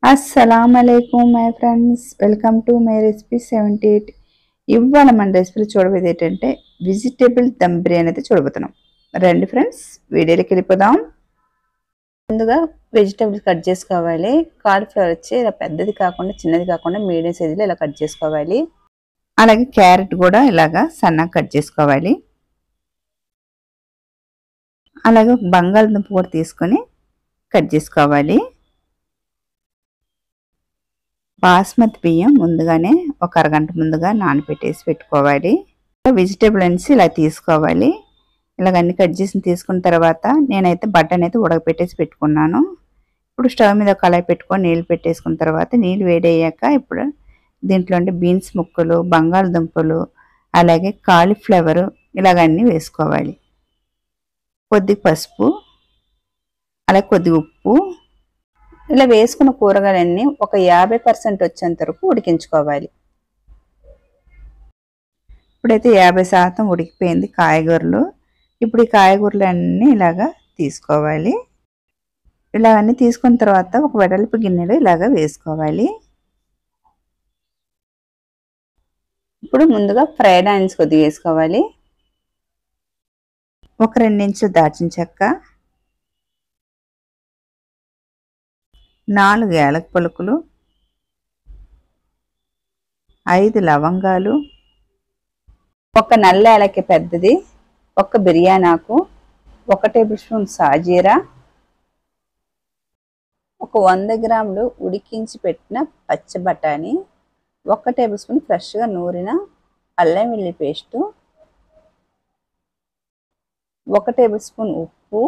అస్సలాముఅలైకుం my friends, welcome to my recipe 78. ఇవాళ మన రెసిపీలో చూడబోయేది ఏంటంటే వెజిటేబుల్ దమ్ బిర్యానీ అయితే చూడబోతున్నాం. రండి ఫ్రెండ్స్, వీడియోలోకి వెళ్ళిపోదాం. ముందుగా వెజిటేబుల్స్ కట్ చేసుకోవాలి. కాలీఫ్లవర్ వచ్చి ఇలా పెద్దది కాకుండా చిన్నది కాకుండా మీడియం సైజులో ఇలా కట్ చేసుకోవాలి. అలాగే క్యారెట్ కూడా ఇలాగా సన్నగా కట్ చేసుకోవాలి. అలాగే బంగాళదుంప కూడా తీసుకొని కట్ చేసుకోవాలి. బాస్మతి బియ్యం ముందుగానే ఒక అరగంట ముందుగా నానబెట్టేసి పెట్టుకోవాలి. వెజిటేబుల్ అనేసి ఇలా తీసుకోవాలి. ఇలాగ అన్ని కట్ చేసి తీసుకున్న తర్వాత నేనైతే బటన్ అయితే ఉడకపెట్టేసి పెట్టుకున్నాను. ఇప్పుడు స్టవ్ మీద కళాయి పెట్టుకొని నీళ్ళు పెట్టేసుకున్న తర్వాత నీళ్ళు వేడయ్యాక ఇప్పుడు దీంట్లో బీన్స్ ముక్కలు, బంగాళదుంపలు, అలాగే కాలీఫ్లవర్ ఇలాగన్నీ వేసుకోవాలి. కొద్దిగా పసుపు, అలాగే కొద్దిగా ఉప్పు, ఇలా వేసుకున్న కూరగాయలన్నీ ఒక 50% వచ్చేంత వరకు ఉడికించుకోవాలి. ఇప్పుడైతే 50% ఉడికిపోయింది కాయగూరలు. ఇప్పుడు ఈ కాయగూరలన్నీ ఇలాగా తీసుకోవాలి. ఇలాగన్నీ తీసుకున్న తర్వాత ఒక వెడల్పు గిన్నెలో ఇలాగా వేసుకోవాలి. ఇప్పుడు ముందుగా ఫ్రైడ్ ఆనియన్స్ కొద్దిగా వేసుకోవాలి. ఒక 2 ఇంచులు దాల్చిన చెక్క, 4 యాలక పలుకులు, 5 లవంగాలు, ఒక నల్ల యాలకి పెద్దది, ఒక బిర్యానీ ఆకు, 1 టేబుల్ స్పూన్ సాజీరా, ఒక 100 గ్రాములు ఉడికించి పెట్టిన పచ్చి బఠానీ, 1 టేబుల్ స్పూన్ ఫ్రెష్గా నూరిన అల్లం వెల్లుల్లి పేస్టు, 1 టేబుల్ స్పూన్ ఉప్పు,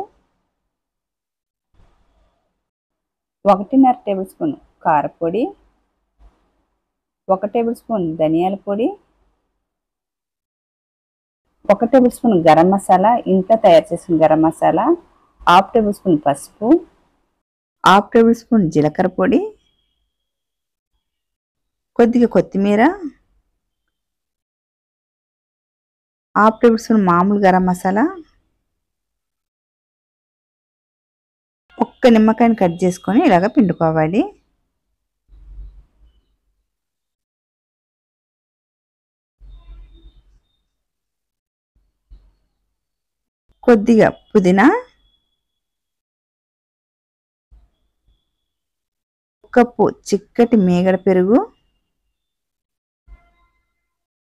1.5 టేబుల్ స్పూన్ కారపొడి, 1 టేబుల్ స్పూన్ ధనియాల పొడి, 1 టేబుల్ స్పూన్ గరం మసాలా, ఇంట్లో తయారు చేసిన గరం మసాలా, 1/2 టేబుల్ స్పూన్ పసుపు, 1/2 టేబుల్ స్పూన్ జీలకర్ర పొడి, కొద్దిగా కొత్తిమీర, 1/2 టేబుల్ స్పూన్ మామూలు గరం మసాలా, ఒక్క నిమ్మకాయని కట్ చేసుకొని ఇలాగ పిండుకోవాలి. కొద్దిగా పుదీనా, 1 కప్పు చిక్కటి మీగడ పెరుగు,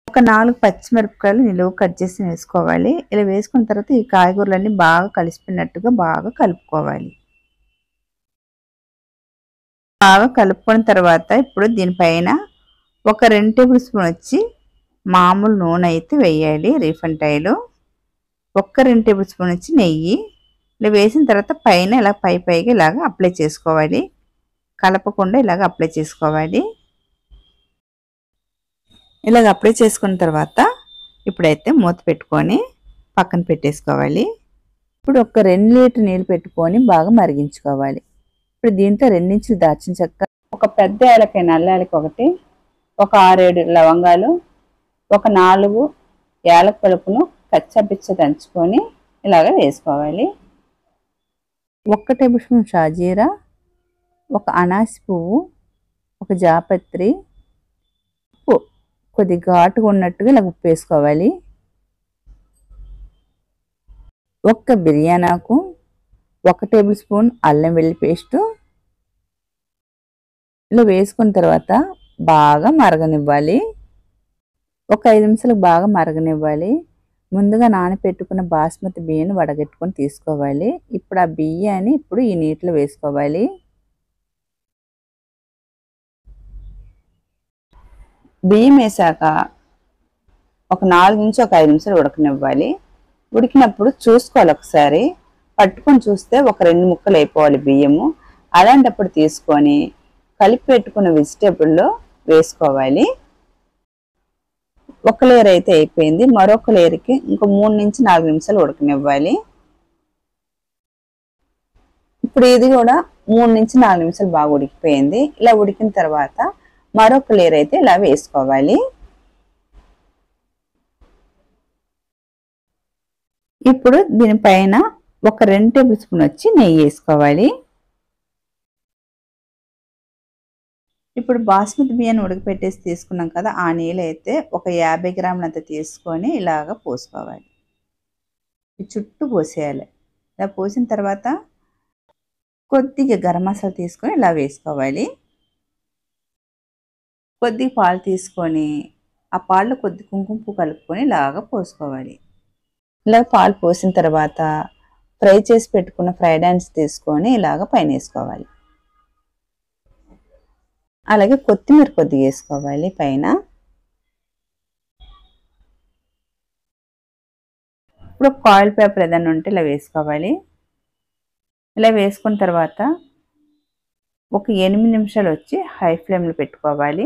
ఒక 4 పచ్చిమిరపకాయలు నిలువు కట్ చేసి వేసుకోవాలి. ఇలా వేసుకున్న తర్వాత ఈ కాయగూరలన్నీ బాగా కలిసిపోయినట్టుగా బాగా కలుపుకోవాలి. బాగా కలుపుకున్న తర్వాత ఇప్పుడు దీనిపైన ఒక 2 టేబుల్ స్పూన్ వచ్చి మామూలు నూనె అయితే వేయాలి, రీఫైండ్ ఆయిల్, ఒక 2 టేబుల్ స్పూన్ వచ్చి నెయ్యి. ఇలా వేసిన తర్వాత పైన ఇలా పైగా ఇలాగ అప్లై చేసుకోవాలి. కలపకుండా ఇలాగ అప్లై చేసుకోవాలి. ఇలాగ అప్లై చేసుకున్న తర్వాత ఇప్పుడైతే మూత పెట్టుకొని పక్కన పెట్టేసుకోవాలి. ఇప్పుడు ఒక 2 లీటర్ నీళ్ళు పెట్టుకొని బాగా మరిగించుకోవాలి. ఇప్పుడు దీంట్లో 2 ఇంచులు దాల్చిన చెక్క, ఒక పెద్ద యాలకాయ నల్ల యాలకి ఒకటి, ఒక 6-7 లవంగాలు, ఒక 4 యాలక పలుకును కచ్చపిచ్చ దంచుకొని ఇలాగ వేసుకోవాలి. 1 టేబుల్ స్పూన్ షాజీరా, ఒక అనాసి పువ్వు, ఒక జాపత్రి, ఉప్పు కొద్దిగా ఘాటుగా ఉన్నట్టుగా ఇలా ఉప్పు వేసుకోవాలి. 1 బిర్యానీ ఆకు, 1 టేబుల్ స్పూన్ అల్లం వెల్లుల్లి పేస్టు ఇలా వేసుకున్న తర్వాత బాగా మరగనివ్వాలి. ఒక 5 నిమిషాలకు బాగా మరగనివ్వాలి. ముందుగా నానబెట్టుకున్న బాస్మతి బియ్యాన్ని వడగట్టుకొని తీసుకోవాలి. ఇప్పుడు ఆ బియ్యాన్ని ఇప్పుడు ఈ నీటిలో వేసుకోవాలి. బియ్యం వేసాక ఒక 4 నుంచి ఒక 5 నిమిషాలు ఉడకనివ్వాలి. ఉడికినప్పుడు చూసుకోవాలి, ఒకసారి పట్టుకొని చూస్తే ఒక 2 ముక్కలు అయిపోవాలి బియ్యము. అలాంటప్పుడు తీసుకొని కలిపి పెట్టుకున్న వెజిటేబుల్లో వేసుకోవాలి. ఒక లేయర్ అయితే అయిపోయింది. మరొక లేయర్కి ఇంకో 3 నుంచి 4 నిమిషాలు ఉడకనివ్వాలి. ఇప్పుడు ఇది కూడా 3 నుంచి 4 నిమిషాలు బాగా ఉడికిపోయింది. ఇలా ఉడికిన తర్వాత మరొక లేయర్ అయితే ఇలా వేసుకోవాలి. ఇప్పుడు దీనిపైన ఒక 2 టేబుల్ స్పూన్ వచ్చి నెయ్యి వేసుకోవాలి. ఇప్పుడు బాస్మతి బియ్యాన్ని ఉడకపెట్టేసి తీసుకున్నాం కదా, ఆ నీళ్ళు అయితే ఒక 50 గ్రాములంత తీసుకొని ఇలాగ పోసుకోవాలి. చుట్టూ పోసేయాలి. ఇలా పోసిన తర్వాత కొద్దిగా గరం మసాలా తీసుకొని ఇలా వేసుకోవాలి. కొద్దిగా పాలు తీసుకొని ఆ పాలు కొద్ది కుంకుమ పువ్వు కలుపుకొని ఇలాగ పోసుకోవాలి. ఇలా పాలు పోసిన తర్వాత ఫ్రై చేసి పెట్టుకున్న ఫ్రైడ్ ఆనియన్స్ తీసుకొని ఇలాగ పైన వేసుకోవాలి. అలాగే కొత్తిమీర కొద్దిగా వేసుకోవాలి పైన. ఇప్పుడు ఆయిల్ పేపర్ ఏదైనా ఉంటే ఇలా వేసుకోవాలి. ఇలా వేసుకున్న తర్వాత ఒక 8 నిమిషాలు వచ్చి హై ఫ్లేమ్లో పెట్టుకోవాలి.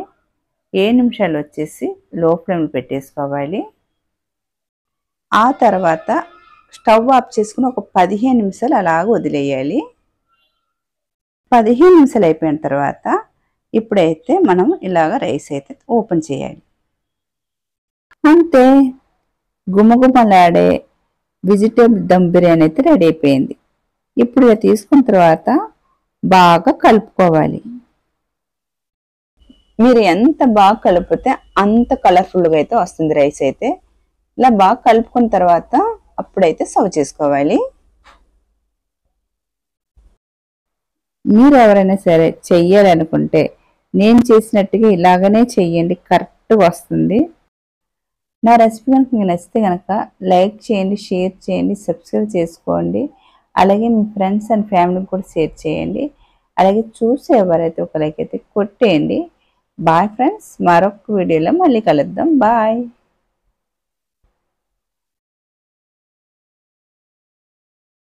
7 నిమిషాలు వచ్చేసి లో ఫ్లేమ్లో పెట్టేసుకోవాలి. ఆ తర్వాత స్టవ్ ఆఫ్ చేసుకుని ఒక 15 నిమిషాలు అలాగ వదిలేయాలి. 15 నిమిషాలు అయిపోయిన తర్వాత ఇప్పుడైతే మనం ఇలాగ రైస్ అయితే ఓపెన్ చేయాలి. అంతే, గుమగుమలాడే వెజిటేబుల్ దమ్ బిర్యానీ అయితే రెడీ అయిపోయింది. ఇప్పుడు ఇలా తీసుకున్న తర్వాత బాగా కలుపుకోవాలి. మీరు ఎంత బాగా కలిపితే అంత కలర్ఫుల్గా అయితే వస్తుంది రైస్ అయితే. ఇలా బాగా కలుపుకున్న తర్వాత అప్పుడైతే సర్వ్ చేసుకోవాలి. మీరు ఎవరైనా సరే చెయ్యాలనుకుంటే నేను చేసినట్టుగా ఇలాగనే చెయ్యండి, కరెక్ట్గా వస్తుంది. నా రెసిపీ కనుక మీకు నచ్చితే కనుక లైక్ చేయండి, షేర్ చేయండి, సబ్స్క్రైబ్ చేసుకోండి. అలాగే మీ ఫ్రెండ్స్ అండ్ ఫ్యామిలీకి కూడా షేర్ చేయండి. అలాగే చూసే ఎవరైతే ఒక లైక్ అయితే కొట్టేయండి. బాయ్ ఫ్రెండ్స్, మరొక వీడియోలో మళ్ళీ కలుద్దాం. బాయ్.